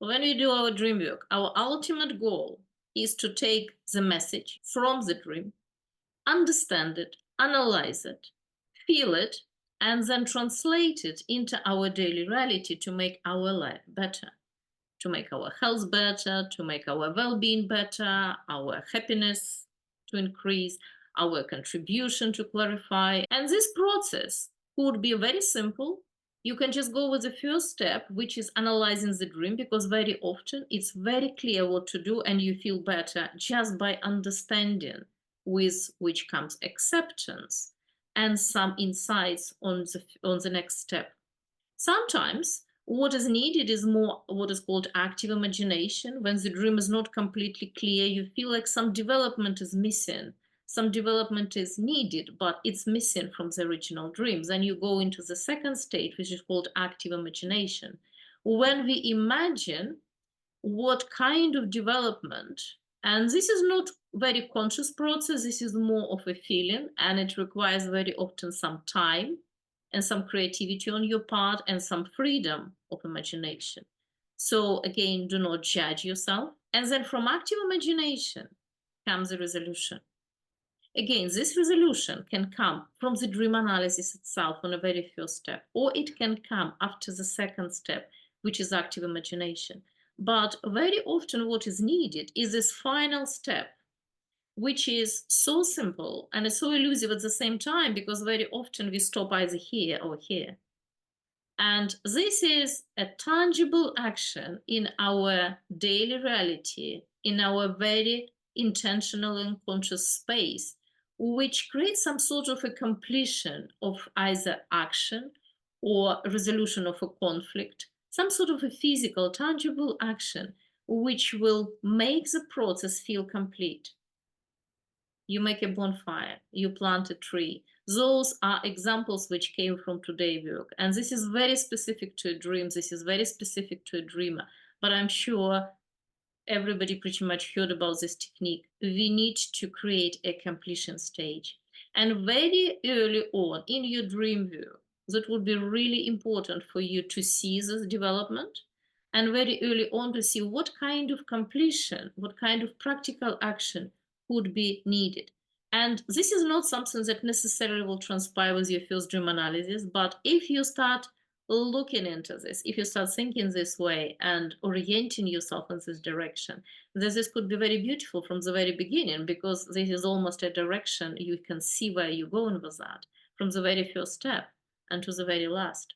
When we do our dream work, our ultimate goal is to take the message from the dream, understand it, analyze it, feel it, and then translate it into our daily reality to make our life better, to make our health better, to make our well being better, our happiness to increase, our contribution to clarify. And this process could be very simple. You can just go with the first step, which is analyzing the dream, because very often it's very clear what to do and you feel better just by understanding, with which comes acceptance and some insights on the next step. Sometimes what is needed is more what is called active imagination. When the dream is not completely clear, you feel like some development is missing, some development is needed, but it's missing from the original dream. Then you go into the second state, which is called active imagination. When we imagine what kind of development, and this is not very conscious process, this is more of a feeling, and it requires very often some time and some creativity on your part and some freedom of imagination. So again, do not judge yourself. And then from active imagination comes a resolution. Again, this resolution can come from the dream analysis itself on a very first step, or it can come after the second step, which is active imagination. But very often what is needed is this final step, which is so simple and so elusive at the same time, because very often we stop either here or here. And this is a tangible action in our daily reality, in our very intentional and conscious space, which creates some sort of a completion of either action or resolution of a conflict, some sort of a physical, tangible action, which will make the process feel complete. You make a bonfire, you plant a tree. Those are examples which came from today's work. And this is very specific to a dream. This is very specific to a dreamer. But I'm sure everybody pretty much heard about this technique. We need to create a completion stage. And very early on in your dream work, that would be really important for you to see this development, and very early on to see what kind of completion, what kind of practical action would be needed. And this is not something that necessarily will transpire with your first dream analysis, but if you start looking into this, if you start thinking this way and orienting yourself in this direction, this could be very beautiful from the very beginning, because this is almost a direction you can see where you're going with that from the very first step and to the very last.